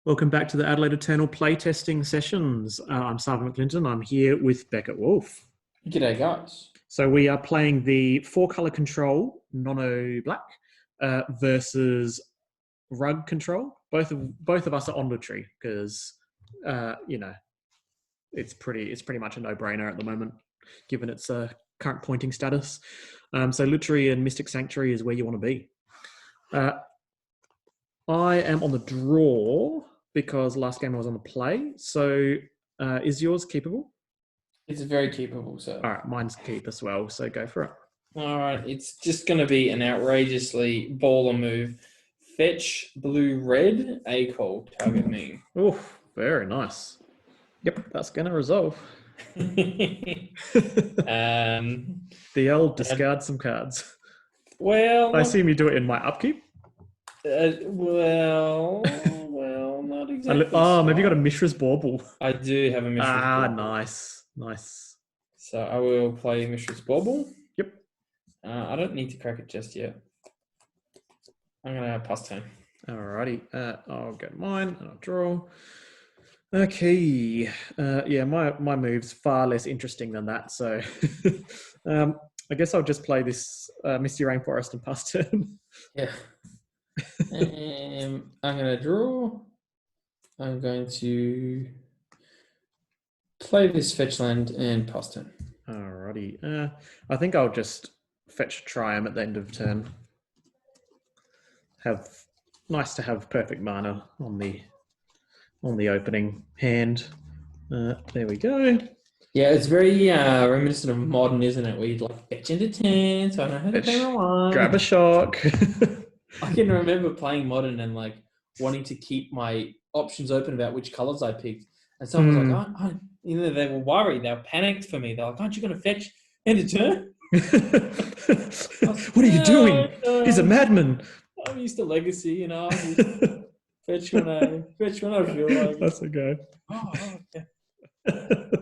Welcome back to the Adelaide Eternal playtesting sessions. I'm Sarven McLinton. I'm here with Beckett Wolfe. G'day, guys. So we are playing the 4-color control, Mono Black, versus WURG Control. Both of us are on Lutri because it's pretty much a no-brainer at the moment, given its current pointing status. So Lutri and Mystic Sanctuary is where you want to be. I am on the draw because last game I was on the play. So is yours keepable? It's very keepable, so. All right, mine's keep as well, so go for it. All right, it's just going to be an outrageously baller move. Fetch blue-red, A-Call, target me. Oh, very nice. Yep, that's going to resolve. The old discard some cards. Well, I assume you do it in my upkeep? Well, not exactly. Maybe you got a Mishra's Bauble. I do have a Mishra's Bauble. Nice. So I will play Mishra's Bauble. Yep. I don't need to crack it just yet. I'm going to pass turn. Alrighty. I'll get mine and I'll draw. Okay. Yeah, my move's far less interesting than that. So I guess I'll just play this Misty Rainforest and pass turn. Yeah. I'm going to draw. I'm going to play this fetch land and pass turn. Alrighty. I think I'll just fetch Triumph at the end of turn. Nice to have perfect mana on the opening hand. There we go. Yeah, it's very reminiscent of Modern, isn't it? Where you'd like fetch into 10, so I know how to play my one. Grab a shock. I can remember playing Modern and like wanting to keep my options open about which colors I picked. And someone was like, they were worried. They were panicked for me. They're like, aren't you going to fetch end of turn? What are you doing? He's a madman. I'm used to Legacy, Fetch when I feel like. That's okay. Oh, okay.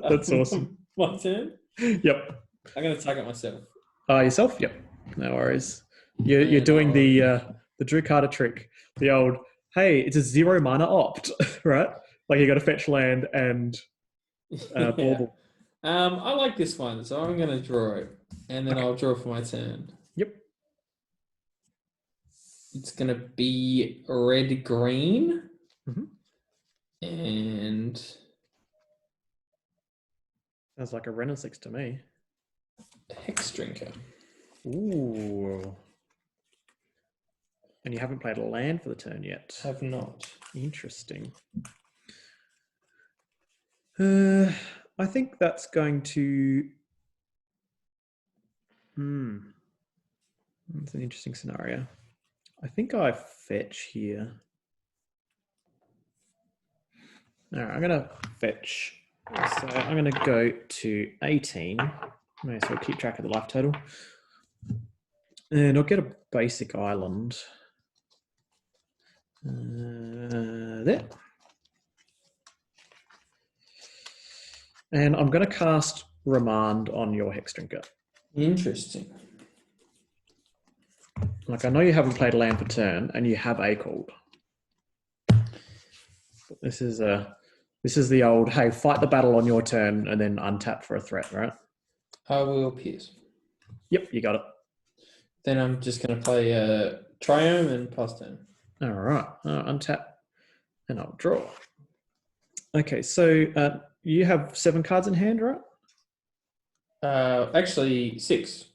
That's awesome. My turn? Yep. I'm going to target myself. Yourself? Yep. No worries. You're doing the Drew Carter trick. The old, hey, it's a 0 mana opt, right? Like you got to fetch land and Bauble. I like this one, so I'm going to draw it. And then I'll draw for my turn. Yep. It's going to be red-green. Mm-hmm. And... sounds like a Renaissance to me. Hex Drinker. Ooh. And you haven't played a land for the turn yet. Have not. Interesting. I think that's going to... That's an interesting scenario. I think I fetch here. All right, I'm going to fetch. So I'm going to go to 18. May as well keep track of the life total. And I'll get a basic island. There. And I'm going to cast Remand on your Hex Drinker. Interesting. Like, I know you haven't played a land per turn, and you have A-Called. This is the old, hey, fight the battle on your turn and then untap for a threat, right? I will pierce. Yep, you got it. Then I'm just going to play Triumph and pass turn. All right, untap, and I'll draw. Okay, so you have 7 cards in hand, right? Actually, 6.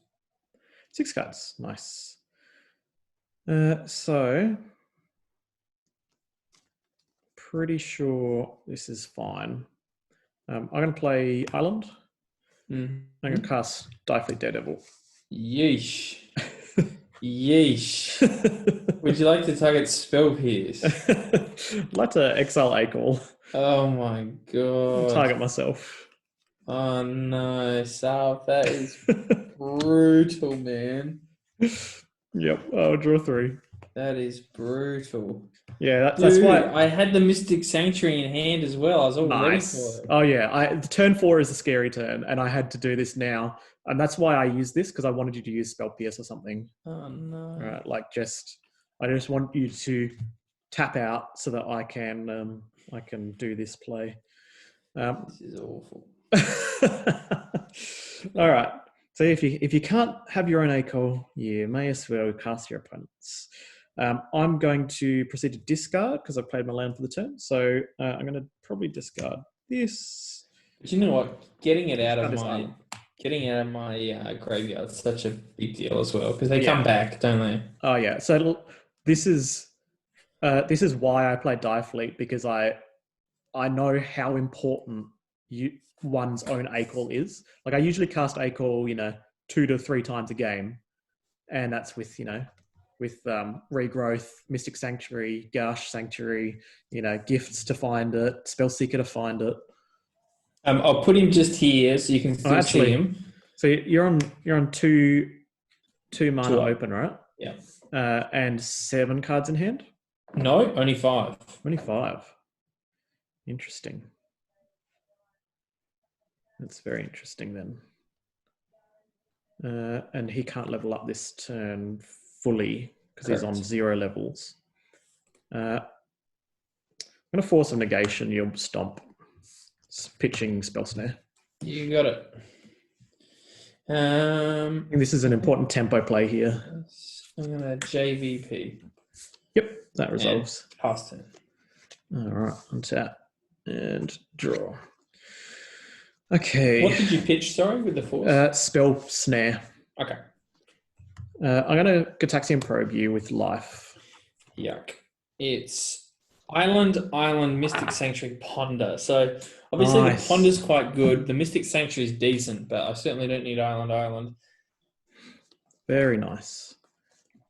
6 cards, nice. So, pretty sure this is fine. I'm going to play Island. Mm-hmm. I'm going to cast Diefleet Daredevil. Yeesh. Yeesh. Would you like to target Spell Pierce? I'd like to exile A-Call. Oh my god. Target myself. Oh no, Sal, that is brutal, man. Yep, I'll draw 3. That is brutal. Yeah, that's why I had the Mystic Sanctuary in hand as well. I was all ready for it. Oh yeah, turn 4 is a scary turn, and I had to do this now, and that's why I used this, because I wanted you to use Spell Pierce or something. Oh no! Right, like I just want you to tap out so that I can do this play. This is awful. All right. So if you can't have your own ACOL, you may as well cast your opponent's. I'm going to proceed to discard because I played my land for the turn. So I'm going to probably discard this. But you know what? Getting it out of Discard this my armor. graveyard is such a big deal as well because they come back, don't they? Oh yeah. So this is why I play Direfleet, because I know how important one's own ACOL is. Like I usually cast ACOL, 2 to 3 times a game, and that's with Regrowth, Mystic Sanctuary, Garsh Sanctuary, Gifts to find it, Spellseeker to find it. I'll put him just here so you can still see him. So you're on two mana 2 open, right? Yeah. And 7 cards in hand? No, only 5. Only 5. Interesting. That's very interesting then. And he can't level up this turn fully because he's on 0 levels. I'm going to Force of Negation. You'll Stomp. Pitching Spell Snare. You got it. I think this is an important tempo play here. I'm going to JVP. Yep, that resolves. Pass turn. All right, untap and draw. Okay. What did you pitch, sorry, with the Force? Spell Snare. Okay. I'm going to Gitaxian Probe you with life. Yuck. It's Island, Mystic Sanctuary, Ponder. So obviously the Ponder's quite good. The Mystic Sanctuary is decent, but I certainly don't need Island. Very nice.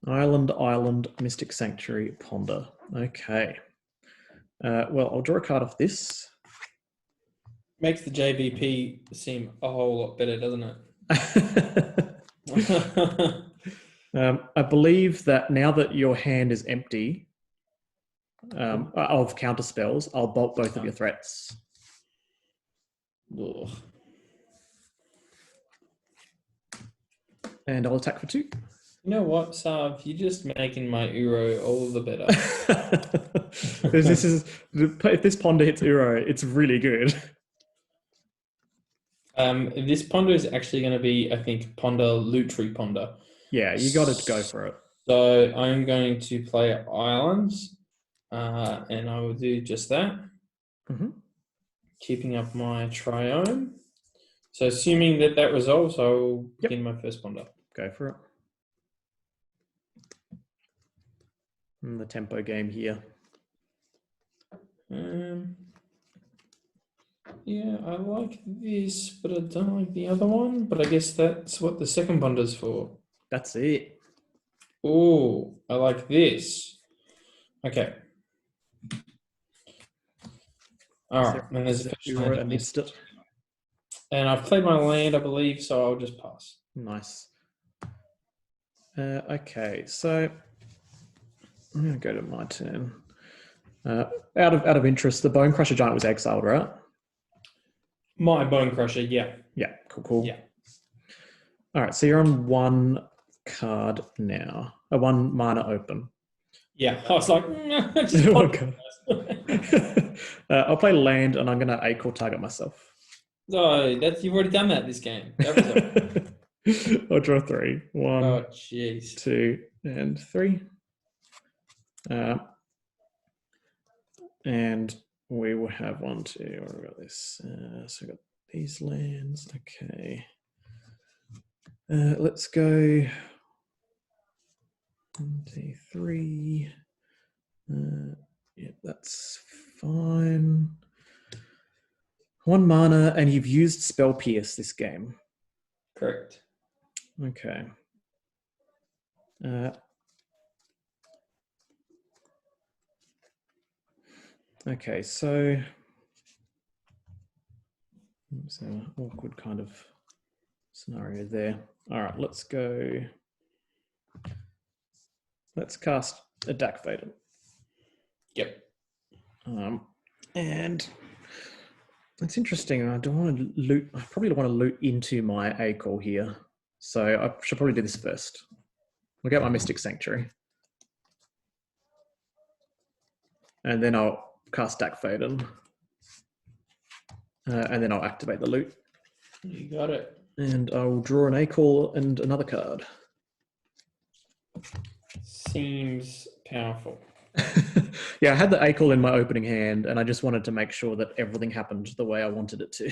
Island, Mystic Sanctuary, Ponder. Okay. Well, I'll draw a card off this. Makes the JVP seem a whole lot better, doesn't it? I believe that now that your hand is empty of counter spells, I'll bolt both of your threats. Ugh. And I'll attack for 2. You know what, Sarv? You're just making my Uro all the better. If this Ponder hits Uro, it's really good. This Ponder is actually going to be, I think, Loot Tree Ponder. Yeah, you got to go for it. So I'm going to play Islands, and I will do just that. Mm-hmm. Keeping up my Triome. So assuming that resolves, I'll begin my first Ponder. Go for it. And the tempo game here. Yeah, I like this, but I don't like the other one. But I guess that's what the second Ponder's for. That's it. Oh, I like this. Okay. All right, and there's a land. I missed it. And I've played my land, I believe, so I'll just pass. Nice. Okay, so I'm going to go to my turn. Out of interest, the Bonecrusher Giant was exiled, right? My Bonecrusher, yeah. Yeah, cool. Yeah. All right, so you're on 1 card now. 1 mana open. Yeah, I was like, just I'll play land, and I'm going to ACOL target myself. No, you've already done that this game. I'll draw 3. 1, oh, jeez. 2, and 3. And we will have 1, 2. What about this? So we've got these lands. Okay. Let's go 1, 2, 3. Yeah, that's fine. 1 mana, and you've used Spell Pierce this game. Correct. Okay. Okay, so it's an awkward kind of scenario there. All right, let's go. Let's cast a Dak Vader. Yep. And it's interesting. I don't want to loot. I probably don't want to loot into my ACOL here. So I should probably do this first. We'll get my Mystic Sanctuary. and then I'll cast Dack Faden. And then I'll activate the loot. You got it. And I'll draw an A-Call and another card. Seems powerful. Yeah, I had the A-Call in my opening hand, and I just wanted to make sure that everything happened the way I wanted it to.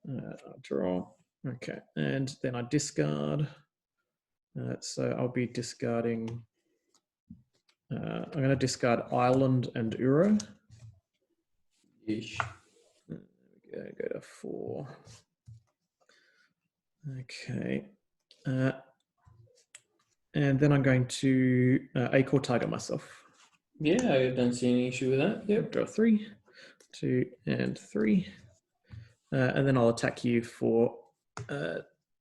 I'll draw. Okay, and then I discard. So I'll be discarding. I'm going to discard Island and Uro. Yeesh. Go to 4. Okay. And then I'm going to A-Core target myself. Yeah, I don't see any issue with that. Yep. Draw 3, 2, and 3. And then I'll attack you for...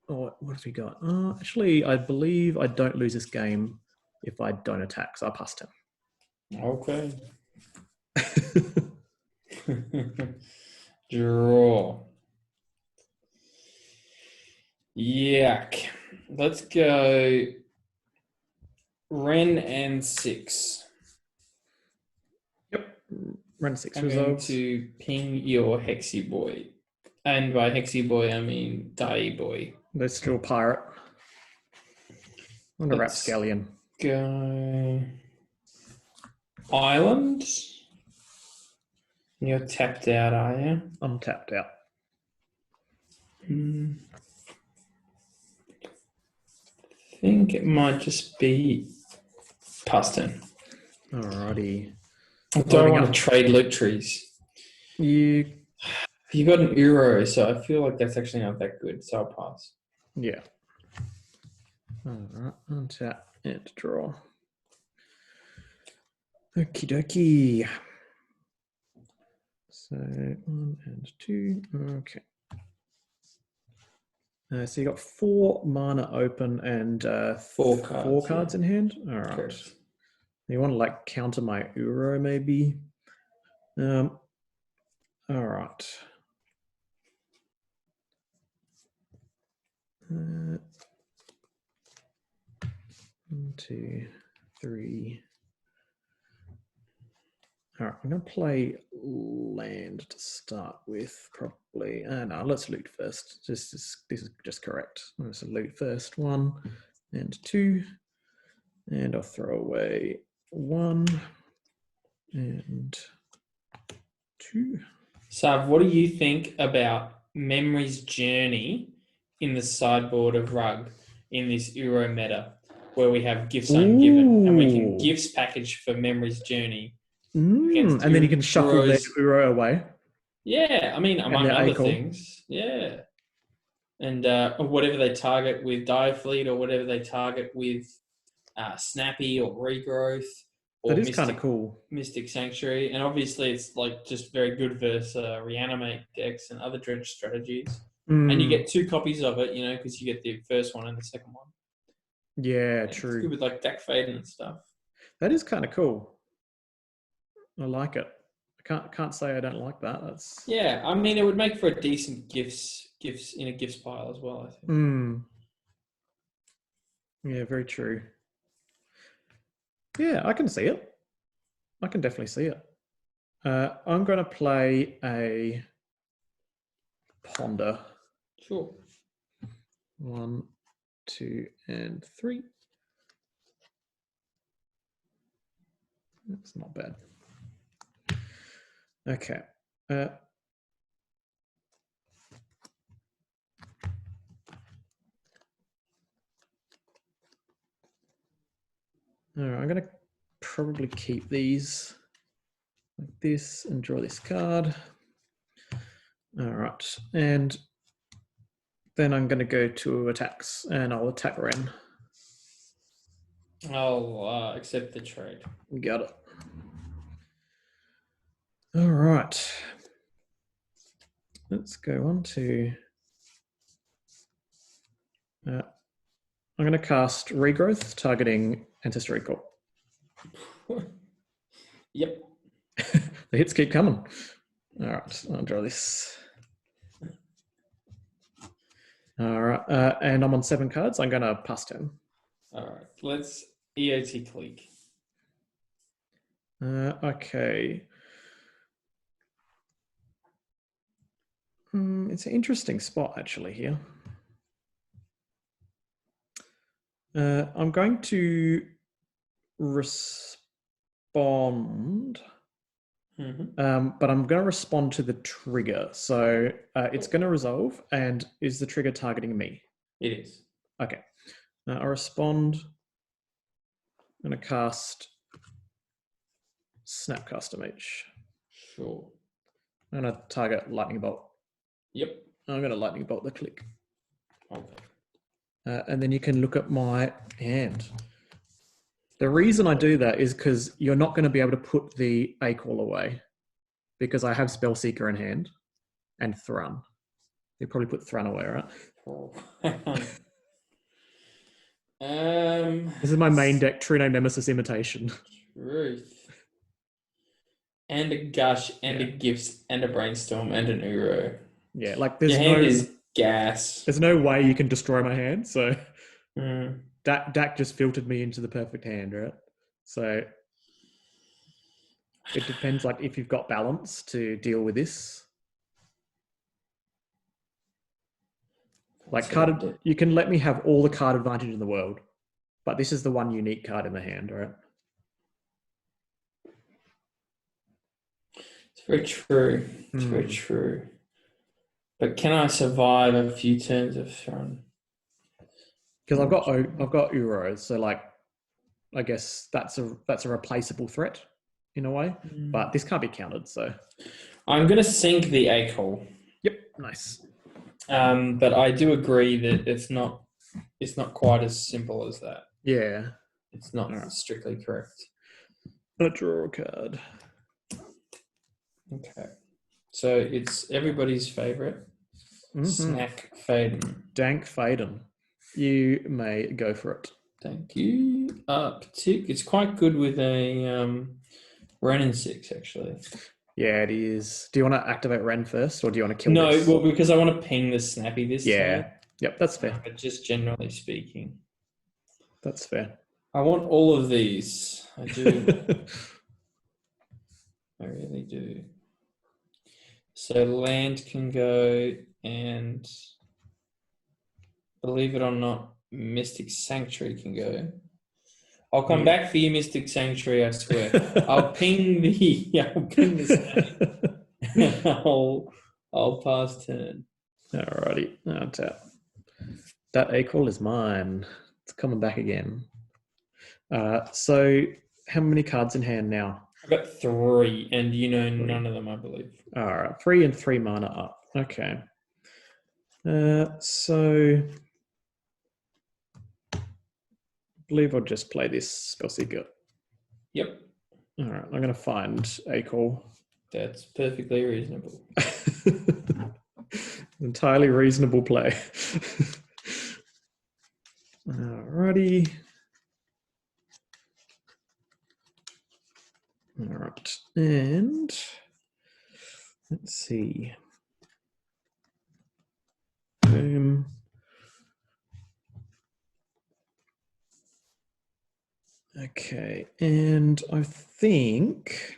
what have we got? Actually, I believe I don't lose this game if I don't attack, so I passed him. Okay. Draw. Yuck. Let's go Ren and 6. Yep. Ren 6 I'm going resolves. to ping your Hexy Boy. And by Hexy Boy, I mean Die Boy. There's still Pirate. And a Let's Rapscallion. Go Island. You're tapped out, are you? I'm tapped out. I think it might just be past turn. Alrighty. I don't want to trade loot trees. You got an Uro, so I feel like that's actually not that good, so I'll pass. Yeah. Alright, untap and draw. Okie dokie. So 1 and 2. Okay. So you got 4 mana open and 4 4 cards, cards in hand. All right. Correct. You want to like counter my Uro maybe? All right. 1, 2, 3. All right, I'm going to play land to start with, probably. No, let's loot first. This is just correct. Let's loot first. 1 and 2. And I'll throw away 1 and 2. Sav, what do you think about Memory's Journey in the sideboard of Rug in this Uro meta, where we have Gifts Ungiven, and we can Gifts package for Memory's Journey? And then you can shuffle their Uro away. Yeah, I mean, among other A-Call. things. Yeah. And whatever they target with Dire Fleet, or whatever they target with Snappy or Regrowth. Or That is kind of cool. Mystic Sanctuary. And obviously it's like just very good versus Reanimate decks and other dredge strategies. And you get 2 copies of it, because you get the first one and the second one. Yeah, and true. It's good with like Dack Faden and stuff. That is kind of cool. I like it. I can't say I don't like that. That's Yeah, I mean, it would make for a decent gifts in a gifts pile as well, I think. Yeah, very true. Yeah, I can see it. I can definitely see it. I'm going to play a Ponder. Sure. 1, 2, and 3. That's not bad. Okay. All right, I'm going to probably keep these like this and draw this card. All right, and then I'm going to go to attacks, and I'll attack Ren. I'll accept the trade. Got it. All right. Let's go on to... I'm going to cast Regrowth, targeting Ancestral Recall. Yep. The hits keep coming. All right, I'll draw this. All right, and I'm on 7 cards. I'm going to pass turn. All right, let's EOT Clique. Okay. It's an interesting spot actually here. I'm going to respond, but I'm going to respond to the trigger. So it's going to resolve, and is the trigger targeting me? It is. Okay. I respond. I'm going to cast Snapcaster Mage. Sure. I'm going to target Lightning Bolt. Yep. I'm going to Lightning Bolt the Clique. Okay. And then you can look at my hand. The reason I do that is because you're not going to be able to put the A-Call away because I have Spellseeker in hand and Thrun. You probably put Thrun away, right? Oh. This is my main deck, True Name Nemesis Imitation. Truth. And a Gush, and a Gifts, and a Brainstorm, and an Uro. Yeah, like there's Your hand is gas. There's no way you can destroy my hand, so Dak just filtered me into the perfect hand, right? So it depends, like if you've got balance to deal with this. Like you can let me have all the card advantage in the world, but this is the one unique card in the hand, right? It's very true. It's very true. But can I survive a few turns of Thrun? Because I've got Uro, so like I guess that's a replaceable threat in a way, but this can't be countered. So I'm going to sink the A-Call. Yep, nice. But I do agree that it's not quite as simple as that. Yeah, it's not strictly correct. I draw a card. Okay, so it's everybody's favorite. Snack Faden. Dank Faden. You may go for it. Thank you. It's quite good with a Ren and 6, actually. Yeah, it is. Do you want to activate Ren first, or do you want to kill this? No, well, because I want to ping the Snappy this turn. Yep, that's fair. But just generally speaking. That's fair. I want all of these. I do. I really do. So land can go, and believe it or not, Mystic Sanctuary can go. I'll come back for you, Mystic Sanctuary, I swear. I'll ping the snake. I'll pass turn. Alrighty. I'll tap. That A-Call is mine. It's coming back again. So how many cards in hand now? I've got 3, and none of them, I believe. Alright, 3 and 3 mana up. Okay. So I believe I'll just play this Spellseeker. Yep. Alright, I'm going to find A-Call. That's perfectly reasonable. Entirely reasonable play. Alrighty. All right, and let's see. Boom. Okay, and I think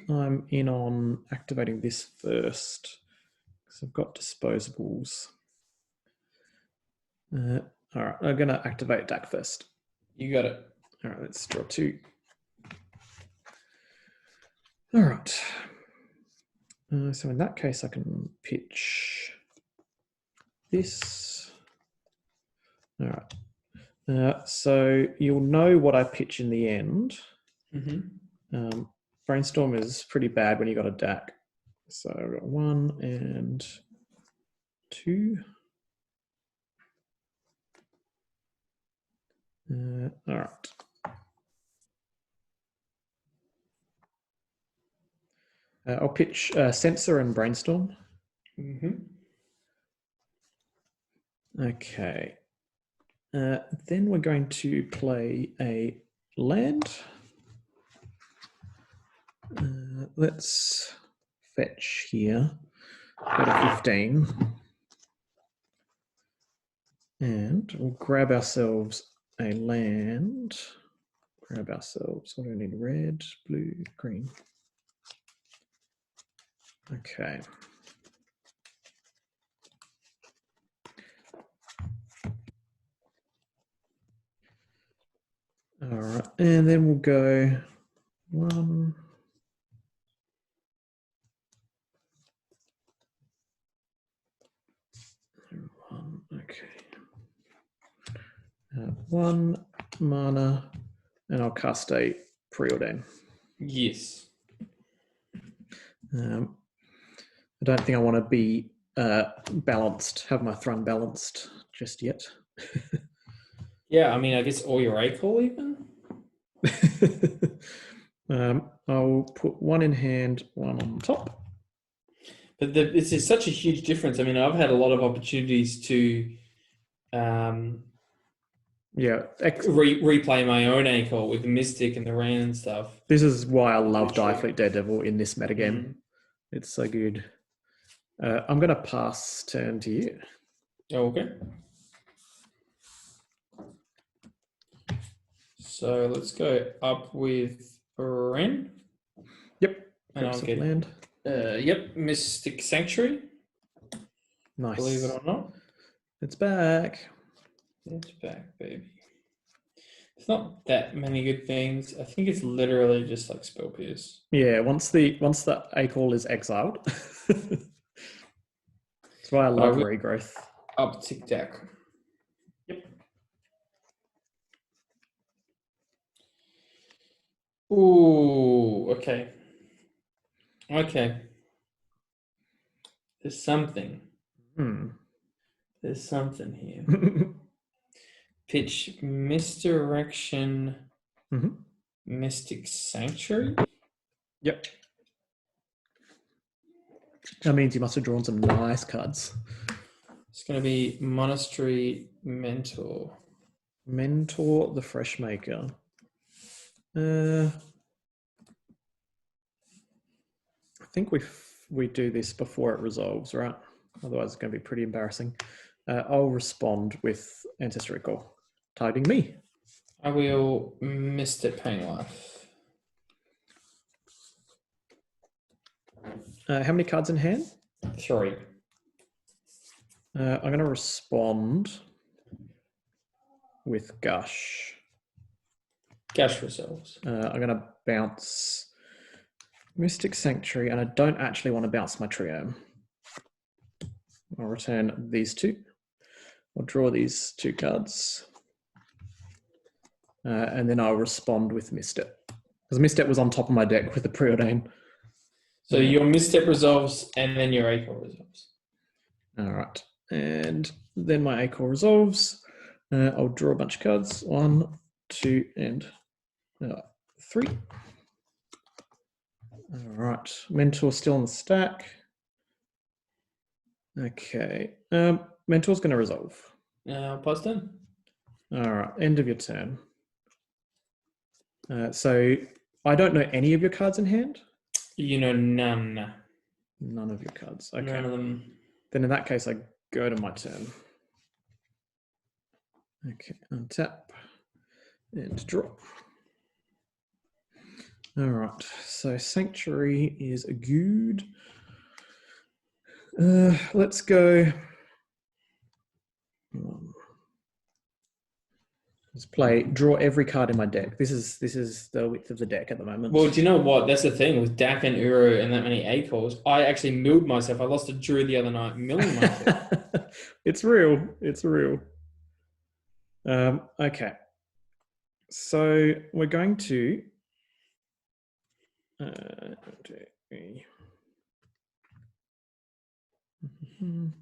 I'm in on activating this first because I've got disposables. All right, I'm going to activate Dak first. You got it. All right, let's draw 2. All right. So in that case, I can pitch this. All right. So you'll know what I pitch in the end. Brainstorm is pretty bad when you got a DAC. So I've got 1 and 2. All right. I'll pitch Sensor and Brainstorm. Okay. Then we're going to play a land. Let's fetch here. Go to 15. And we'll grab ourselves a land. Grab ourselves. What do we need? Red, blue, green. Okay. All right, and then we'll go 1. Okay. 1 mana, and I'll cast a Preordain. Yes. I don't think I want to be balanced, have my throne balanced just yet. Yeah, I mean, I guess all your A-Call even? I'll put 1 in hand, 1 on top. But this is such a huge difference. I mean, I've had a lot of opportunities to replay my own A-Call with the Mystic and the Ran and stuff. This is why I love Direfleet Daredevil in this metagame. It's so good. I'm going to pass turn to you. Okay. So let's go up with Vryn. Yep. And I'll get land. Yep, Mystic Sanctuary. Nice. Believe it or not. It's back. It's back, baby. It's not that many good things. I think it's literally just like Spell Pierce. Yeah, once the A-Call is exiled. That's why I love regrowth. Uptick deck. Yep. Ooh, okay. Okay. There's something. There's something here. Pitch Misdirection, Mystic Sanctuary? Yep. That means you must have drawn some nice cards. It's going to be Monastery Mentor. Mentor the Freshmaker. I think we do this before it resolves, right? Otherwise it's going to be pretty embarrassing. I'll respond with Ancestral Recall, targeting me. I will Misstep Pain Life. How many cards in hand? 3. I'm going to respond with Gush. Gush resolves. I'm going to bounce Mystic Sanctuary, and I don't actually want to bounce my trio. I'll return these 2. I'll draw these 2 cards. And then I'll respond with Misstep. Because Misstep was on top of my deck with the Preordain. So your Misstep resolves, and then your A-Call resolves. All right. And then my A-Call resolves. I'll draw a bunch of cards. 1, 2, and 3. All right. Mentor still on the stack. Okay. Mentor's going to resolve. Pass turn. All right. End of your turn. So I don't know any of your cards in hand? You know none. None of your cards. Okay. None of them. Then in that case, I go to my turn. Okay. Untap and draw. All right. So Sanctuary is good. Let's go. Let's play. Draw every card in my deck. This is the width of the deck at the moment. Well, do you know what? That's the thing with Dak and Uro and that many A-Calls. I actually milled myself. I lost a Drew the other night, milling myself. It's real. It's real. Okay. So we're going to. 1, 2, 3. 1,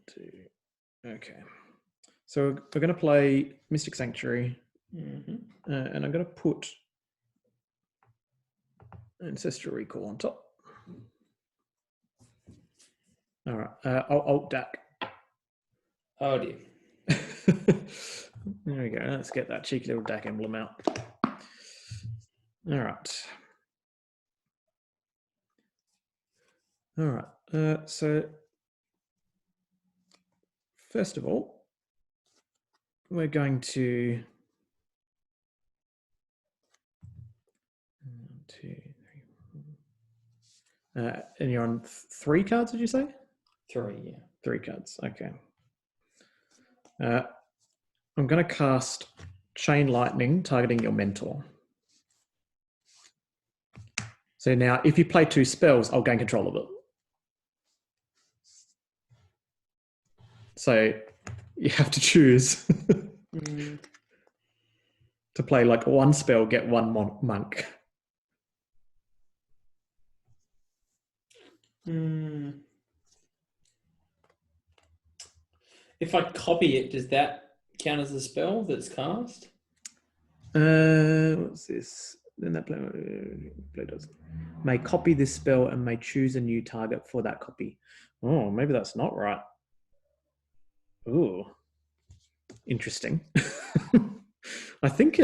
2. Okay. So we're going to play Mystic Sanctuary, and I'm going to put Ancestral Recall on top. All right. I'll alt Dak. Oh dear. There we go. Let's get that cheeky little Dak emblem out. All right. All right. So first of all, we're going to 1, 2, 3, 4. And you're on 3 cards, did you say? 3, yeah. 3 cards, okay. I'm going to cast Chain Lightning, targeting your mentor. So now, if you play 2 spells, I'll gain control of it. So you have to choose to play like 1 spell, get 1 monk. If I copy it, does that count as a spell that's cast? What's this? Then that play does. May copy this spell and may choose a new target for that copy. Oh, maybe that's not right. Ooh, interesting. I think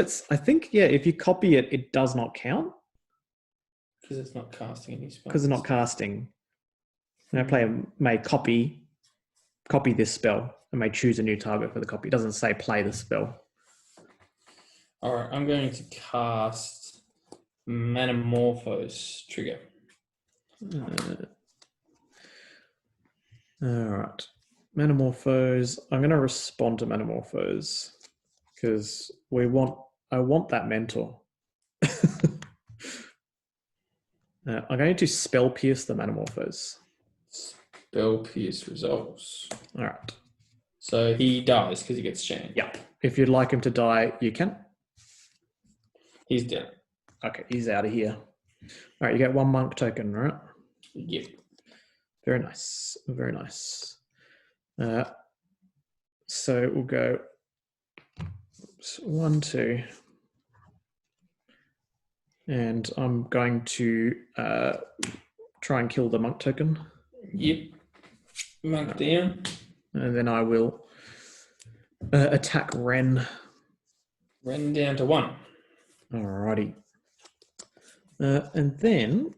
yeah, if you copy it, it does not count. Because it's not casting any spells. Because it's not casting. And a player may copy this spell and may choose a new target for the copy. It doesn't say play the spell. All right, I'm going to cast Metamorphose trigger. All right. Metamorphose. I'm going to respond to Metamorphose because I want that mentor. I'm going to Spell Pierce the Metamorphose. Spell Pierce resolves. All right. So he dies because he gets chained. Yeah. If you'd like him to die, you can. He's dead. Okay, he's out of here. All right, you get 1 monk token, right? Yep. Very nice. Very nice. So we'll go 1, 2. And I'm going to try and kill the monk token. Yep. Monk down. And then I will attack Vryn. Vryn down to 1. Alrighty. And then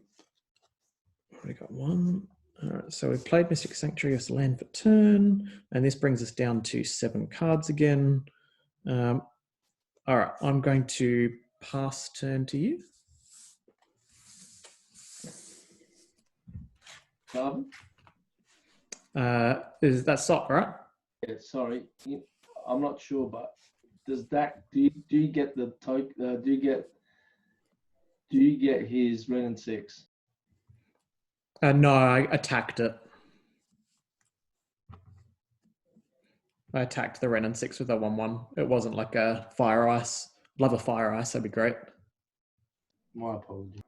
we got 1. All right, so we've played Mystic Sanctuary as land for turn, and this brings us down to 7 cards again. All right, I'm going to pass turn to you. Sarven? Is that Sock, right? Yeah, sorry. I'm not sure, but does that do you get the token? Do you get his Ren and 6? No, I attacked it. I attacked the Ren and 6 with a 1/1. It wasn't like a Fire Ice. Love a Fire Ice, that'd be great. My apologies.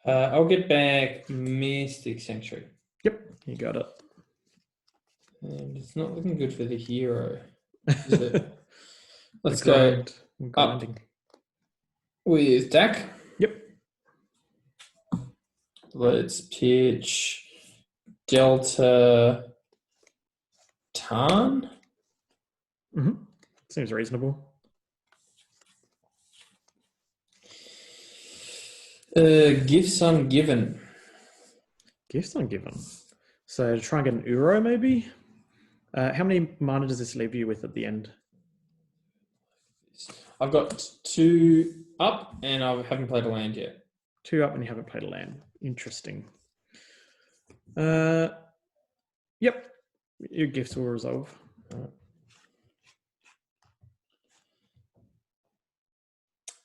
I'll get back Mystic Sanctuary. Yep, you got it. And it's not looking good for the hero, is it? Let's go up with Dak. Yep. Let's pitch Delta Tarn. Mm-hmm. Seems reasonable. Gifts Ungiven. Gifts Ungiven. So to try and get an Uro, maybe? How many mana does this leave you with at the end? I've got 2 up, and I haven't played a land yet. 2 up, and you haven't played a land. Interesting. Yep. Your gifts will resolve.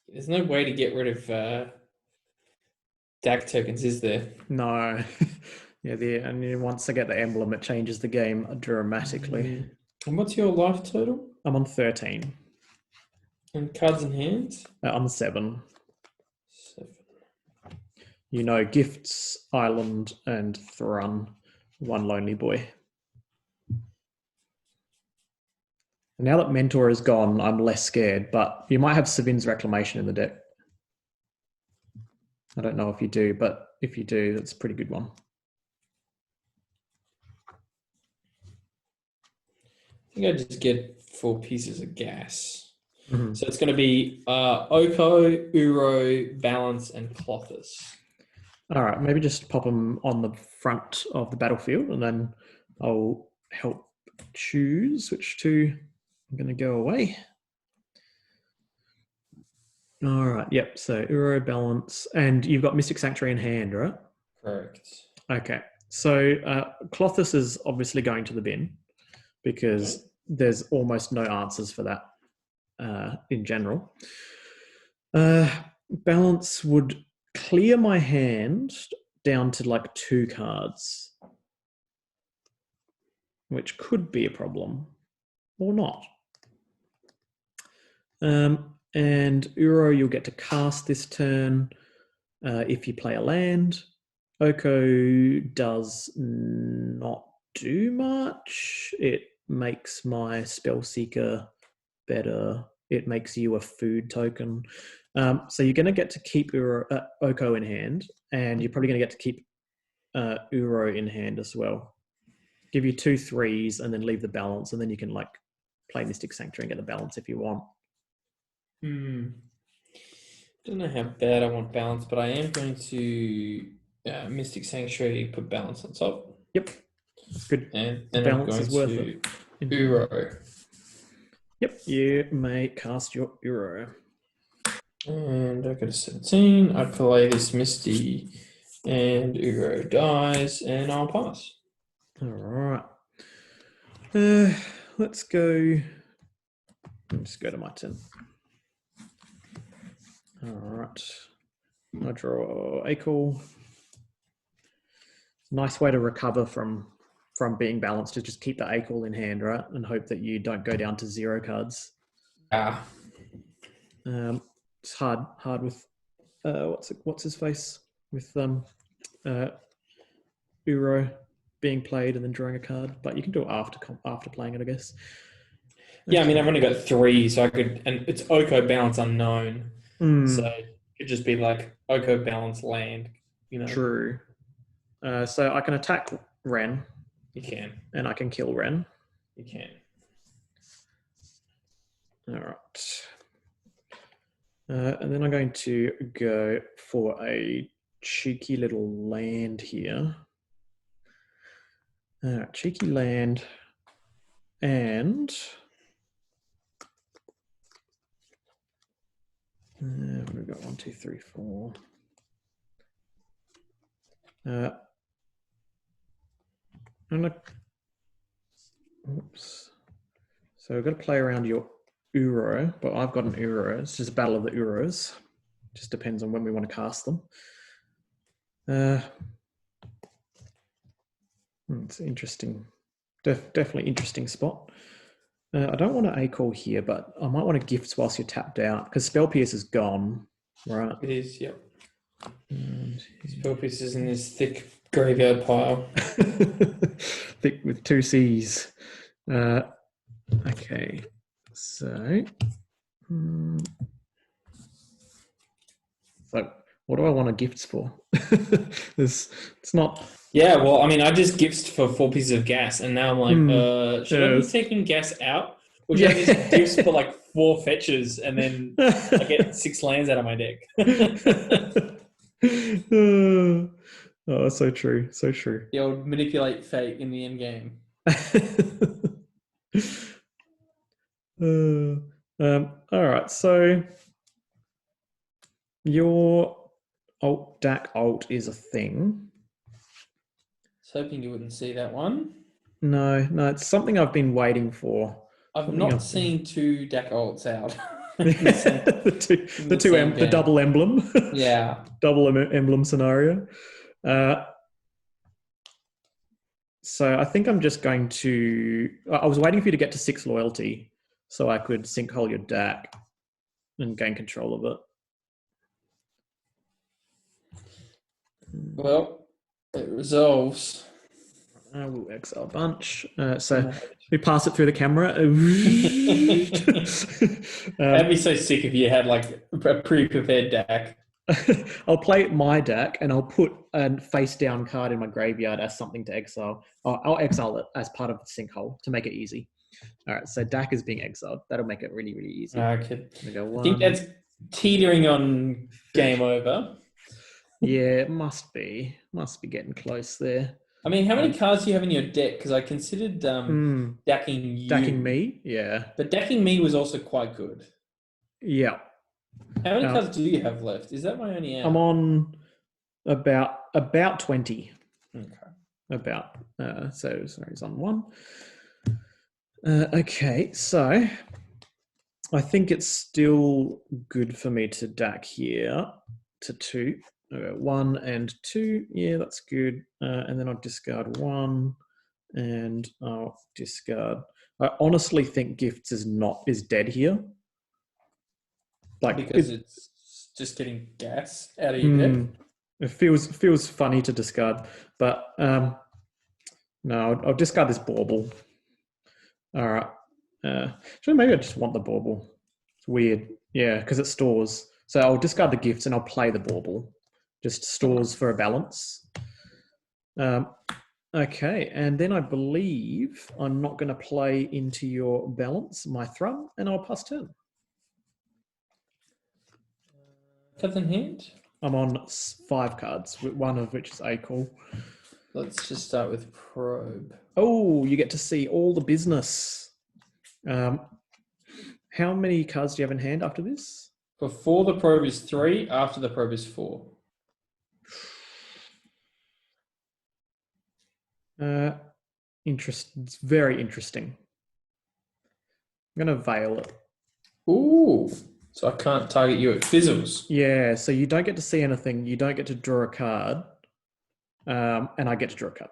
There's no way to get rid of DAC tokens, is there? No. Yeah, and once I get the emblem, it changes the game dramatically. And what's your life total? I'm on 13. And cards in hand? I'm 7. 7. You know, Gifts, Island, and Thrun. 1 lonely boy. And now that Mentor is gone, I'm less scared, but you might have Savin's Reclamation in the deck. I don't know if you do, but if you do, that's a pretty good one. I think I just get 4 pieces of gas. Mm-hmm. So it's going to be Oko, Uro, Balance, and Clothis. All right, maybe just pop them on the front of the battlefield, and then I'll help choose which two I'm going to go away. All right. Yep. So Uro balance, and you've got Mystic Sanctuary in hand, right? Correct. Okay. So Clothis is obviously going to the bin because there's almost no answers for that in general. Balance would clear my hand down to like 2 cards, which could be a problem or not. And Uro, you'll get to cast this turn if you play a land. Oko does not do much. It makes my Spellseeker better. It makes you a food token. So you're going to get to keep Oko in hand, and you're probably going to get to keep Uro in hand as well. Give you 2 3s and then leave the balance, and then you can like play Mystic Sanctuary and get the balance if you want. Don't know how bad I want balance, but I am going to Mystic Sanctuary, put balance on top. Yep, that's good. And then Balance I'm is going worth to it. Uro. Yep, you may cast your Uro. And I got a 17. I play this Misty, and Uro dies, and I'll pass. All right. Let's go. Just go to my turn. All right. I draw Acol. Nice way to recover from being balanced to just keep the Acol in hand, right? And hope that you don't go down to 0 cards. It's hard with what's his face with Uro being played and then drawing a card, but you can do it after playing it, I guess. Yeah, I mean, I've only got 3, so I could, and it's Oko balance unknown, so it could just be like Oko balance land, you know. True. So I can attack Ren. You can. And I can kill Ren. You can. All right. And then I'm going to go for a cheeky little land here. Cheeky land. And we've got 1, 2, 3, 4. Oops. So we've got to play around your Uro, but I've got an Uro. It's just a battle of the Uros. Just depends on when we want to cast them. It's interesting. Definitely interesting spot. I don't want to Acol here, but I might want to Gifts whilst you're tapped out because Spell Pierce is gone, right? It is, yep. Spell Pierce is in this thick graveyard pile. Thick with 2 C's. Okay, so what do I want to Gifts for? It's not. Yeah, well, I mean, I just Gifts for 4 pieces of gas, and now I'm like, should I be taking gas out? Or should I just Gifts for like 4 fetches, and then I get 6 lands out of my deck? Oh, that's so true. So true. The old manipulate fate in the end game. All right, so your DAC alt is a thing. I was hoping you wouldn't see that one. No, it's something I've been waiting for. I've not seen 2 DAC alts out. the double emblem. Yeah. Double emblem scenario. So I think I'm just going to. I was waiting for you to get to 6 loyalty so I could sinkhole your DAC and gain control of it. Well, it resolves. I will exile a bunch. So we pass it through the camera. That'd be so sick if you had like a pre-prepared DAC. I'll play my DAC and I'll put a face down card in my graveyard as something to exile. I'll exile it as part of the sinkhole to make it easy. All right, so DAC is being exiled. That'll make it really, really easy. Okay. Go I think that's teetering on game over. Yeah, it must be getting close there. I mean, how many cards do you have in your deck? Because I considered decking you. Decking me? Yeah. But decking me was also quite good. Yeah. How many cards do you have left? Is that my only out? I'm on about 20. Okay. About. So, sorry, it's on 1. Okay, so I think it's still good for me to deck here to 2. 1 and 2. Yeah, that's good. And then I'll discard 1, and I'll discard. I honestly think Gifts is dead here. Like because it's just getting gas out of your deck. It feels funny to discard, but no, I'll discard this Bauble. All right. So maybe I just want the Bauble. It's weird. Yeah, because it stores. So I'll discard the Gifts and I'll play the Bauble. Just stores for a balance. Okay, and then I believe I'm not going to play into your balance my Thrum, and I'll pass turn. Cards in hand? I'm on 5 cards, one of which is A-Call. Let's just start with Probe. Oh, you get to see all the business. How many cards do you have in hand after this? Before the Probe is 3, after the Probe is 4. It's very interesting. I'm going to Veil it. Ooh, so I can't target you. It fizzles. Yeah, so you don't get to see anything. You don't get to draw a card. And I get to draw a card.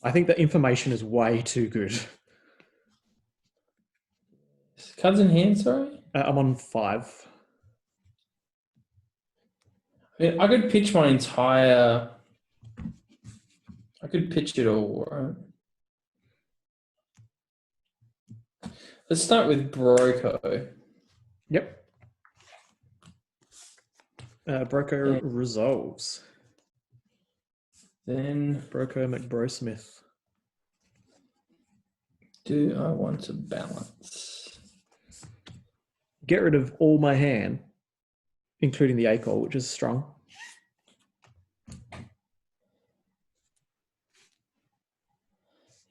I think the information is way too good. Cards in hand, sorry? I'm on 5. I could pitch my entire... I could pitch it all, right? Let's start with Broco. Yep. Broco resolves. Then... Broco McBrosmith. Do I want to balance? Get rid of all my hand, including the A-Call, which is strong.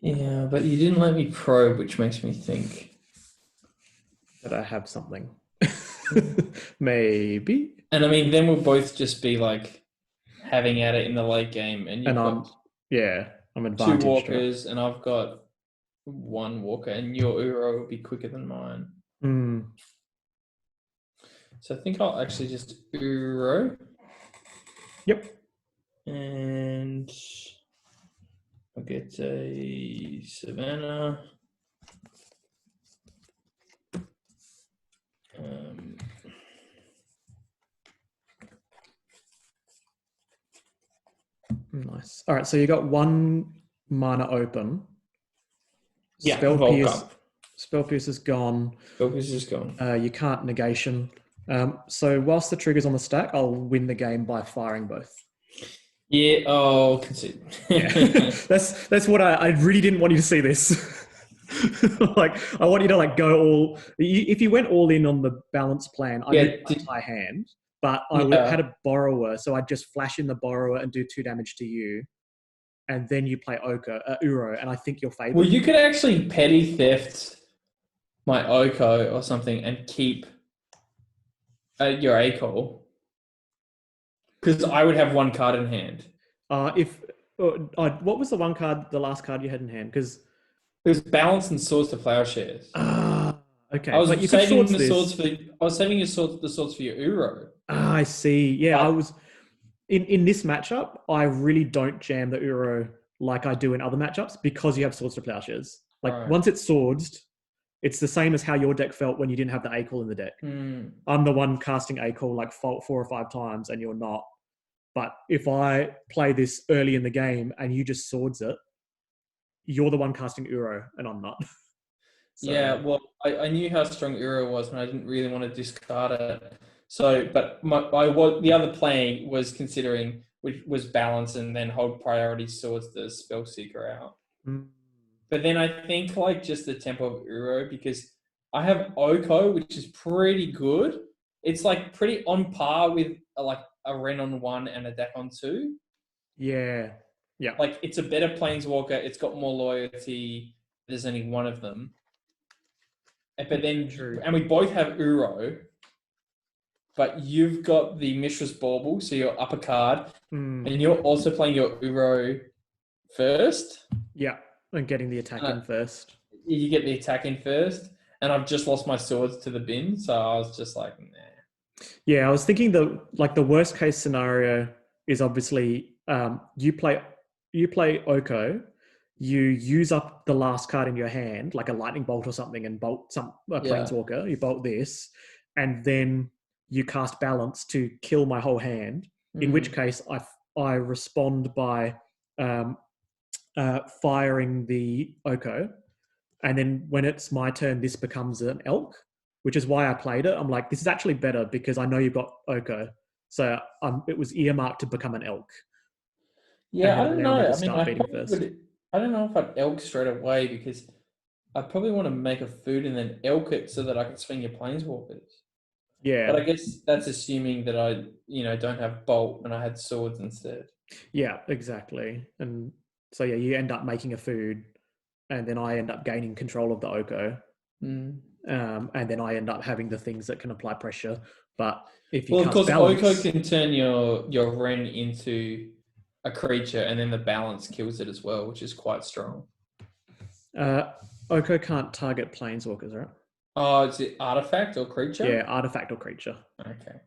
Yeah, but you didn't let me probe, which makes me think that I have something. Maybe. And I mean, then we'll both just be like having at it in the late game, and you've got I'm advantaged. 2 walkers, and I've got 1 walker, and your Uro will be quicker than mine. So I think I'll actually just Uro. Yep. And I'll get a Savannah. Nice. All right, so you got 1 mana open. Yeah, Spell Pierce is gone. Spell Pierce is gone. You can't negation. So whilst the trigger's on the stack, I'll win the game by firing both. Yeah, I'll concede. Yeah. That's what I really didn't want you to see this. Like, I want you to like go all. If you went all in on the balance plan, I would my hand, but I had a borrower, so I'd just flash in the borrower and do 2 damage to you, and then you play Uro, and I think you're favored. Well, you could actually petty theft my Oko or something and keep your A-Call, because I would have 1 card in hand. What was the last card you had in hand? Because it was Balance and Swords to Plowshares. Okay. I was saving the swords for your Uro. I see. Yeah, I was in this matchup. I really don't jam the Uro like I do in other matchups because you have Swords to Plowshares. Like once it's swordsed, it's the same as how your deck felt when you didn't have the A-Call in the deck. I'm the one casting A-Call like 4 or 5 times, and you're not. But if I play this early in the game and you just swords it, you're the one casting Uro, and I'm not. So, yeah, well, I knew how strong Uro was, and I didn't really want to discard it. So, but the other play was considering, which was balance and then hold priority swords the Spell Seeker out. But then I think like just the tempo of Uro, because I have Oko, which is pretty good. It's like pretty on par with like a Wren on 1 and a Dak on 2. Yeah. Yeah. Like, it's a better Planeswalker. It's got more loyalty. There's only one of them. But then, True. and we both have Uro, but you've got the Mishra's Bauble, so your upper card, and you're also playing your Uro first. Yeah, and getting the attack in first. You get the attack in first, and I've just lost my swords to the bin, so I was just like, nah. Yeah, I was thinking the worst case scenario is obviously you play Oko, you use up the last card in your hand, like a lightning bolt or something, and bolt a planeswalker. You bolt this, and then you cast balance to kill my whole hand. In which case, I respond by firing the Oko, and then when it's my turn, this becomes an elk, which is why I played it. I'm like, this is actually better because I know you've got Oko, so it was earmarked to become an elk. Yeah, I don't know. I mean, I don't know if I'd elk straight away because I probably want to make a food and then elk it so that I can swing your planeswalkers. Yeah. But I guess that's assuming that I, don't have bolt and I had swords instead. Yeah, exactly. And so, yeah, you end up making a food and then I end up gaining control of the Oko. And then I end up having the things that can apply pressure. But if you cast balance... Oko can turn your Wren into a creature and then the balance kills it as well, which is quite strong. Oko can't target planeswalkers, right? Oh, is it artifact or creature? Yeah, artifact or creature. Okay.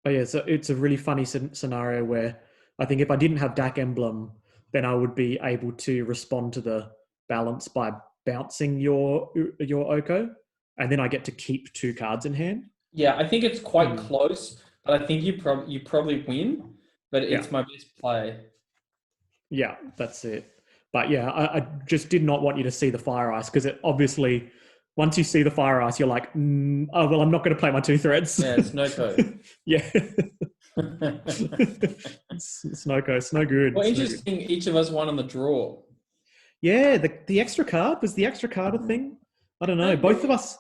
But yeah, so it's a really funny scenario where I think if I didn't have DAC Emblem, then I would be able to respond to the balance by bouncing your Oko, and then I get to keep 2 cards in hand. Yeah, I think it's quite close, but I think you probably win, but it's my best play. Yeah, that's it. But yeah, I just did not want you to see the Fire Ice because it obviously, once you see the Fire Ice, you're like, oh, well, I'm not going to play my 2 threats. Yeah, it's no code. Yeah. It's no code. It's no good. Well, interesting. Each of us won on the draw. Yeah, the extra card was the extra card a thing. I don't know. Both of us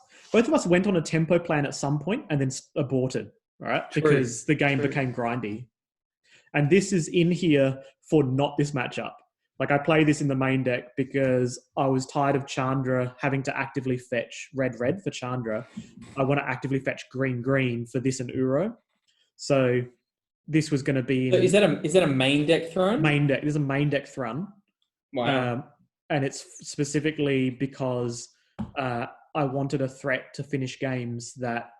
went on a tempo plan at some point and then aborted, right? Because the game became grindy. And this is in here for not this matchup. Like I play this in the main deck because I was tired of Chandra having to actively fetch red for Chandra. I want to actively fetch green for this and Uro. So this was going to be... So is that a main deck throne? Main deck. There's a main deck throne. Wow. And it's specifically because I wanted a threat to finish games that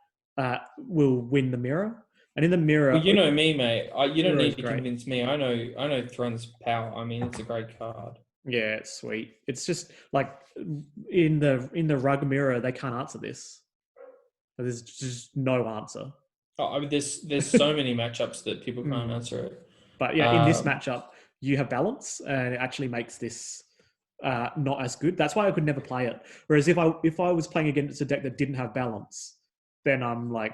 will win the mirror. And in the mirror... Well, you know me, mate. You don't need to great. convince me. I know Throne's power. I mean, it's a great card. Yeah, it's sweet. It's just like in the rug mirror, they can't answer this. There's just no answer. Oh, I mean, there's so many matchups that people can't answer it. But yeah, in this matchup, you have balance, and it actually makes this not as good. That's why I could never play it. Whereas if I was playing against a deck that didn't have balance, then I'm like,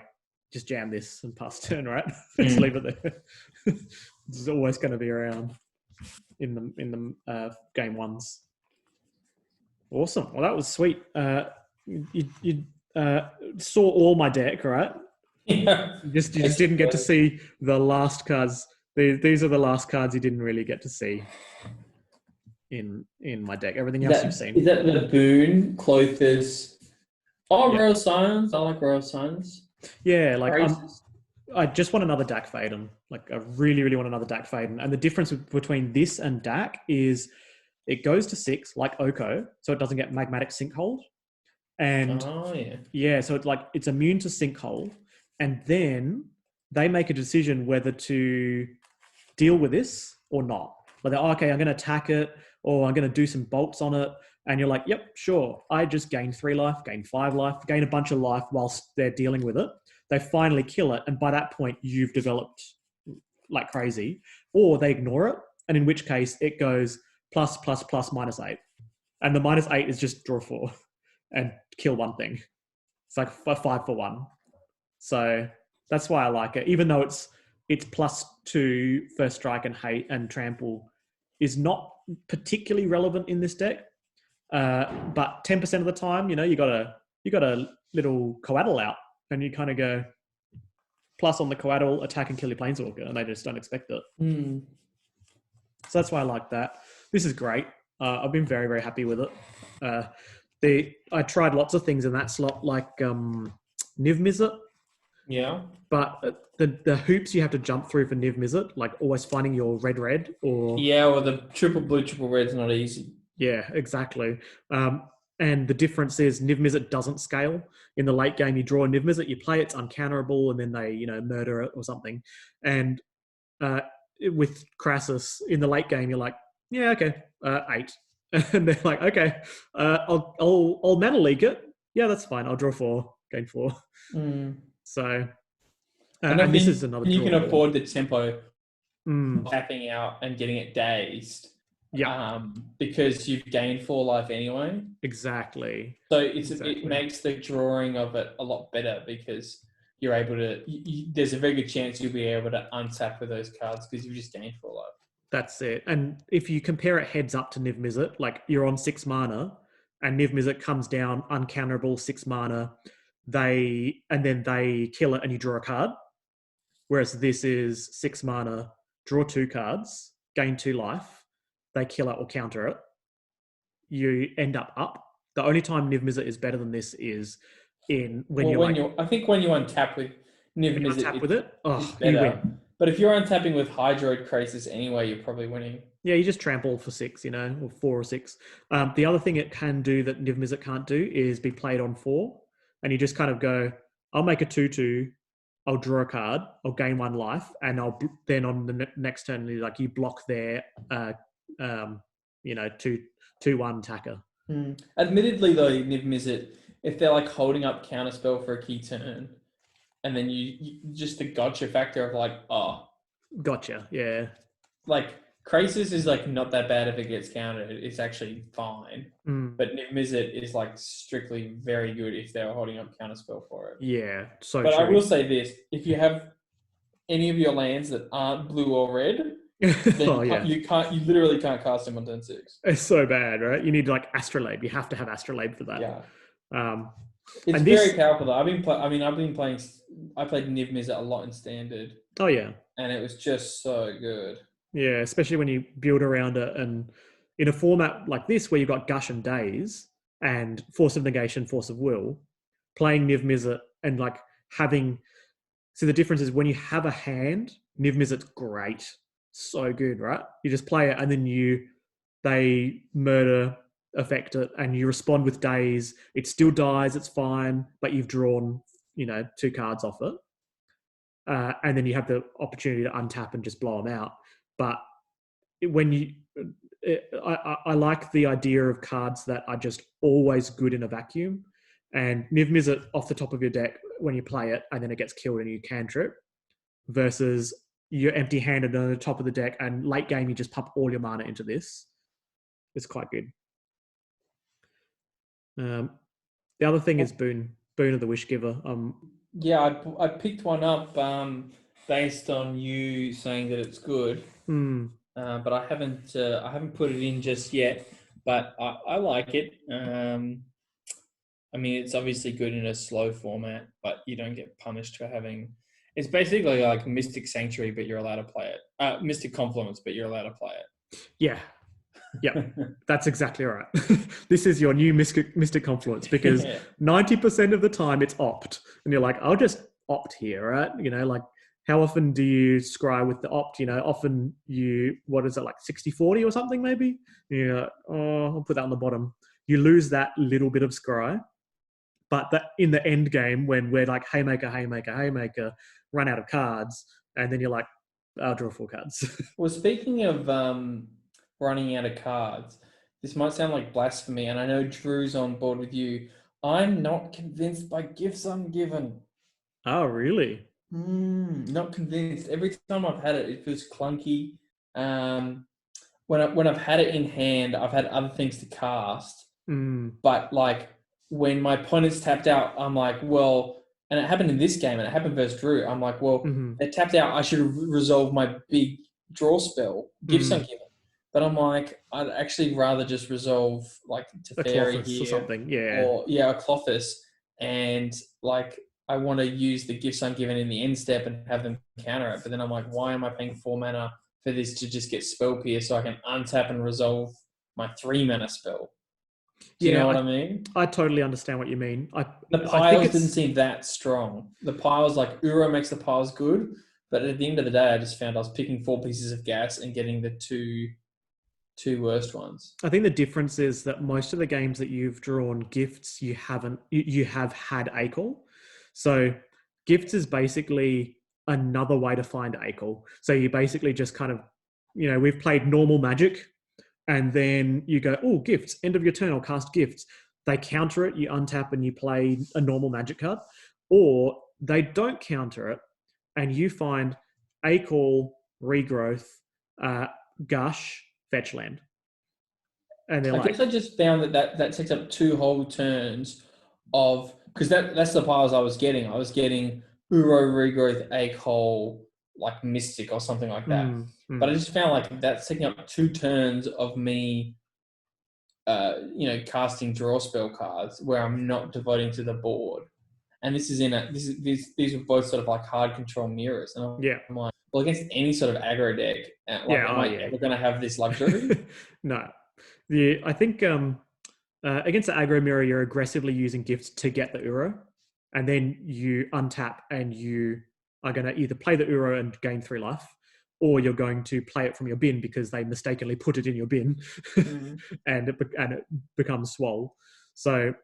just jam this and pass turn, right? Just leave it there. It's always going to be around in the game ones. Awesome. Well, that was sweet. You saw all my deck, right? Yeah. You just didn't get to see the last cards. These are the last cards you didn't really get to see in my deck. Everything else you've seen. Is that the Boon, Clothis? Oh, Royal Signs. I like Royal Signs. Yeah, like I just want another Dak Faden. Like I really, really want another Dak Faden. And the difference between this and Dak is it goes to 6 like Oko, so it doesn't get Magmatic Sinkhole. And so it's immune to Sinkhole. And then they make a decision whether to deal with this or not. Like they're, okay, I'm going to attack it, or I'm going to do some bolts on it. And you're like, yep, sure. I just gained 3 life, gained 5 life, gain a bunch of life whilst they're dealing with it. They finally kill it. And by that point, you've developed like crazy. Or they ignore it. And in which case it goes plus, -8. And the -8 is just draw 4 and kill one thing. It's like 5 for 1. So that's why I like it. Even though it's +2 first strike and hate and trample is not particularly relevant in this deck. But 10% of the time, you got a little Coatl out, and you kind of go, plus on the Coatl, attack and kill your Planeswalker, and they just don't expect it. So that's why I like that. This is great. I've been very, very happy with it. I tried lots of things in that slot, like Niv Mizzet. Yeah. But the hoops you have to jump through for Niv Mizzet, like always finding your red, or... Yeah, or the triple blue, triple red's not easy. Yeah, exactly. And the difference is Niv Mizzet doesn't scale. In the late game, you draw a Niv Mizzet, you play it's uncounterable, and then they, murder it or something. And with Crassus, in the late game, you're like, yeah, okay, 8. And they're like, okay, I'll mana leak it. Yeah, that's fine. I'll draw 4, gain 4. So, and this is another. You can afford the tempo Mm. tapping out and getting it dazed. Yeah. Because you've gained 4 life anyway. Exactly. So it makes the drawing of it a lot better because you're able to. There's a very good chance you'll be able to untap with those cards because you've just gained 4 life. That's it. And if you compare it heads up to Niv Mizzet, like you're on 6 mana, and Niv Mizzet comes down uncounterable 6 mana, and then they kill it and you draw a card. Whereas this is 6 mana, draw 2 cards, gain 2 life, they kill it or counter it. You end up. The only time Niv Mizzet is better than this is when you untap with Niv Mizzet. Untap with it, you win. But if you're untapping with Hydroid Crisis anyway, you're probably winning. Yeah, you just trample for 6, or 4 or 6. The other thing it can do that Niv Mizzet can't do is be played on 4. And you just kind of go, I'll make a 2/2, I'll draw a card, I'll gain 1 life, and then on the next turn, you block their, 2/1 attacker. Admittedly, though, Niv Mizzet, if they're holding up counterspell for a key turn, and then you just the gotcha factor of Gotcha, yeah. Crisis is not that bad if it gets countered. It's actually fine. But Niv Mizzet is strictly very good if they're holding up counterspell for it. Yeah, so But true. I will say this: if you have any of your lands that aren't blue or red, then you literally can't cast them on turn 6. It's so bad, right? You need Astrolabe. You have to have Astrolabe for that. Yeah. It's very powerful though. I played Niv Mizzet a lot in Standard. Oh yeah. And it was just so good. Yeah, especially when you build around it, and in a format like this where you've got Gush and Daze and Force of Negation, Force of Will, playing Niv Mizzet and having... So the difference is when you have a hand, Niv Mizzet's great. So good, right? You just play it and then they murder, affect it, and you respond with Daze. It still dies, it's fine, but you've drawn, 2 cards off it. And then you have the opportunity to untap and just blow them out. But I like the idea of cards that are just always good in a vacuum. And Niv Mizzet off the top of your deck when you play it, and then it gets killed and you cantrip, versus you're empty-handed on the top of the deck, and late game you just pump all your mana into this. It's quite good. The other thing is Boon of the Wishgiver. Yeah, I picked one up based on you saying that it's good. But I haven't put it in just yet. But I like it. It's obviously good in a slow format, but you don't get punished for having. It's basically like Mystic Sanctuary, but you're allowed to play it. Mystic Confluence, but you're allowed to play it. Yeah. Yeah, that's exactly right. This is your new Mystic Confluence, because 90% of the time it's opt. And you're like, I'll just opt here, right? How often do you scry with the opt? Often what is it, 60-40 or something maybe? I'll put that on the bottom. You lose that little bit of scry. But in the end game, when we're haymaker, haymaker, haymaker, run out of cards, and then you're like, I'll draw 4 cards. Well, speaking of running out of cards, this might sound like blasphemy, and I know Drew's on board with you. I'm not convinced by Gifts Ungiven. Oh, really? Not convinced. Every time I've had it, it feels clunky. When I've had it in hand, I've had other things to cast. But when my opponent's tapped out, I'm like, well, and it happened in this game, and it happened versus Drew. I'm like, well, they tapped out. I should have resolved my big draw spell, Gifts Ungiven. But I'm like, I'd actually rather just resolve Teferi here or something, yeah, or a Clothis, and I want to use the Gifts Ungiven in the end step and have them counter it. But then I'm like, why am I paying 4 mana for this to just get Spell Pierce so I can untap and resolve my 3 mana spell? Do you know what I mean? I totally understand what you mean. The I think piles it's, didn't seem that strong. The piles, like, Uro makes the piles good, but at the end of the day, I just found I was picking 4 pieces of gas and getting the two worst ones. I think the difference is that most of the games that you've drawn gifts, you have had ACL. So gifts is basically another way to find ACL. So you basically just kind of, we've played normal Magic, and then you go, oh, gifts, end of your turn, I'll cast gifts. They counter it, you untap and you play a normal Magic card. Or they don't counter it, and you find ACL, Regrowth, Gush, Fetch Land. And I guess I just found that takes up 2 whole turns of, because that's the piles I was getting. I was getting Uro, Regrowth, ACL, like Mystic or something like that. But I just found like that's taking up 2 turns of me, casting draw spell cards where I'm not devoting to the board. And this is these are both sort of like hard control mirrors. And I'm like, well, against any sort of aggro deck, am I ever going to have this luxury? No. I think against the aggro mirror, you're aggressively using gifts to get the Uro, and then you untap and you are going to either play the Uro and gain 3 life, or you're going to play it from your bin because they mistakenly put it in your bin and it becomes swole. So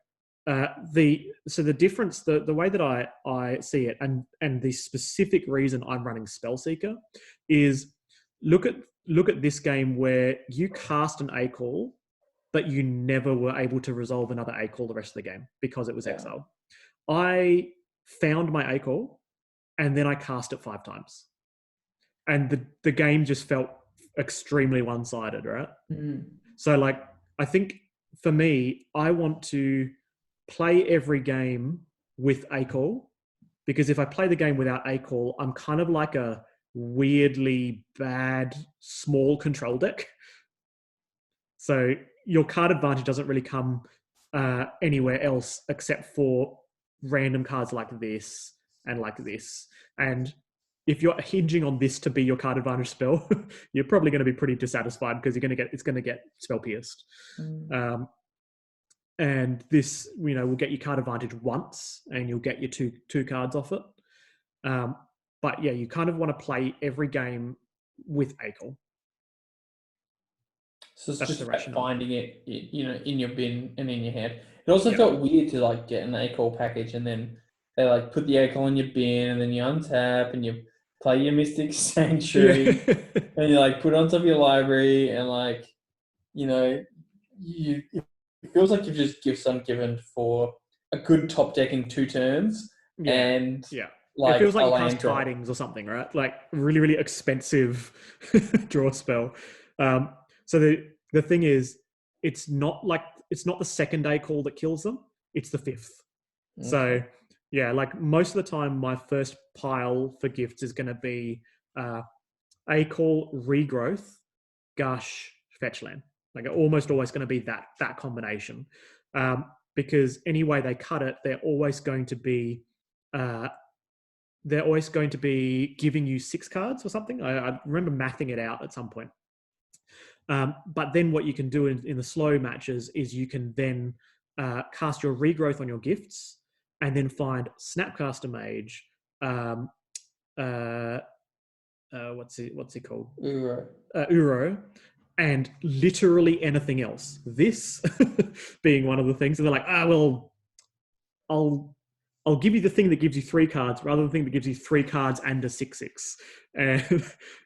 the difference, the way that I see it, and the specific reason I'm running Spellseeker is look at this game where you cast an ACL, but you never were able to resolve another ACL the rest of the game because it was exiled. I found my ACL, and then I cast it 5 times. And the game just felt extremely one-sided, right? So, like, I think for me, I want to play every game with ACL, because if I play the game without ACL, I'm kind of like a weirdly bad small control deck. So your card advantage doesn't really come anywhere else except for random cards like this and like this. And if you're hinging on this to be your card advantage spell, you're probably going to be pretty dissatisfied because it's going to get spell pierced. And this, will get you card advantage once, and you'll get your two cards off it. But yeah, you kind of want to play every game with ACL. So it's just about finding it, in your bin and in your hand. It also felt weird to like get an ACL package and then they like put the ACL in your bin and then you untap and you play your Mystic Sanctuary and you like put it on top of your library and like, it feels like you've just Gifts Ungiven for a good top deck in 2 turns. And like it feels like you cast Tidings or something, right? Like really, really expensive draw spell. So the thing is, it's not the second ACL that kills them; it's the 5th. Okay. So yeah, like most of the time, my first pile for gifts is going to be ACL, Regrowth, Gush, Fetch Land. Like almost always going to be that combination, because any way they cut it, they're always going to be giving you 6 cards or something. I remember mathing it out at some point. But then what you can do in the slow matches is you can then cast your Regrowth on your gifts and then find Snapcaster Mage. What's he called? Uro. And literally anything else. This being one of the things. And they're like, well, I'll give you the thing that gives you 3 cards rather than the thing that gives you 3 cards and a 6/6.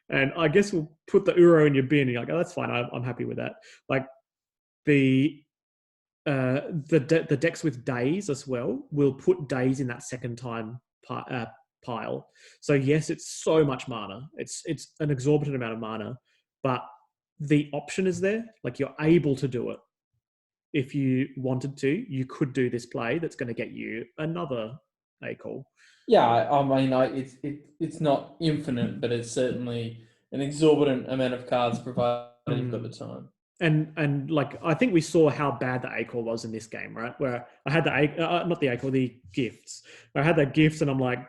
And I guess we'll put the Uro in your bin. And you're like, oh, that's fine. I'm happy with that. Like the decks with days as well will put days in that second time pile. So yes, it's so much mana. It's an exorbitant amount of mana, but the option is there. Like you're able to do it. If you wanted to, you could do this play that's going to get you another ACL. Yeah, I mean, it's not infinite, but it's certainly an exorbitant amount of cards provided you've got the time. and like I think we saw how bad the ACOR was in this game, right? Where I had not the ACOR, the gifts. I had the gifts, and I'm like,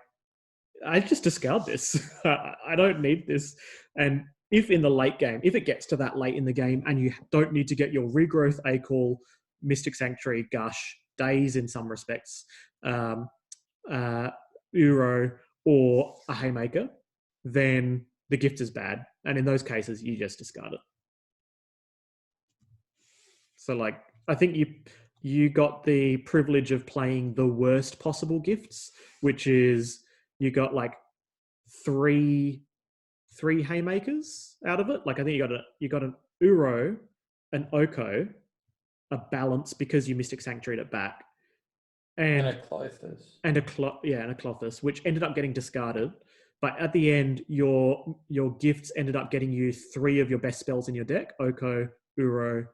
I just discard this. I don't need this. And if in the late game, if it gets to that late in the game, and you don't need to get your regrowth ACOR, Mystic Sanctuary, Gush, Daze in some respects, Uro, or a Haymaker, then the gift is bad. And in those cases, you just discard it. So, like, I think you got the privilege of playing the worst possible gifts, which is you got like three Haymakers out of it. Like, I think you got an Uro, an Oko, a Balance because you Mystic Sanctuaried it back, And a Clothis. and a Clothis, which ended up getting discarded. But at the end, your gifts ended up getting you 3 of your best spells in your deck: Oko, Uro,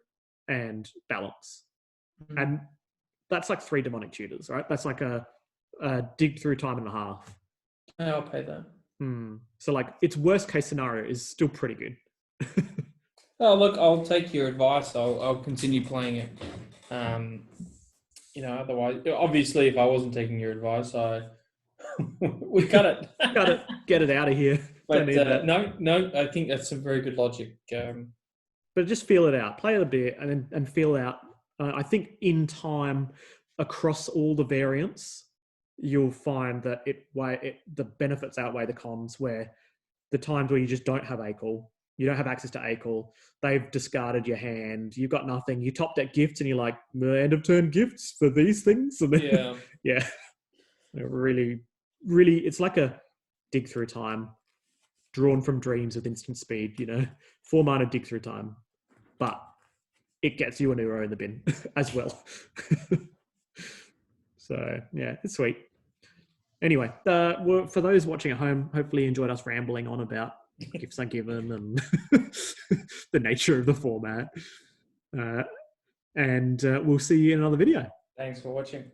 and Balance. Mm-hmm. And that's like 3 demonic tutors, right? That's like a dig through time and a half. I'll pay that. So like its worst case scenario is still pretty good. Oh, look, I'll take your advice. I'll continue playing it. Otherwise, obviously, if I wasn't taking your advice, we cut it. Got it. Get it out of here. But no, I think that's some very good logic. But just feel it out. Play it a bit and feel out. I think in time, across all the variants, you'll find that the benefits outweigh the cons, where the times where you just don't have ACOR, you don't have access to ACOR, they've discarded your hand, you've got nothing, you top deck gifts and you're like, end of turn gifts for these things? And then, yeah. Really, really, it's like a dig through time, drawn from dreams with instant speed, 4 mana dig through time. But it gets you an Uro in the bin as well. So, yeah, it's sweet. Anyway, for those watching at home, hopefully you enjoyed us rambling on about Gifts Ungiven and the nature of the format. And we'll see you in another video. Thanks for watching.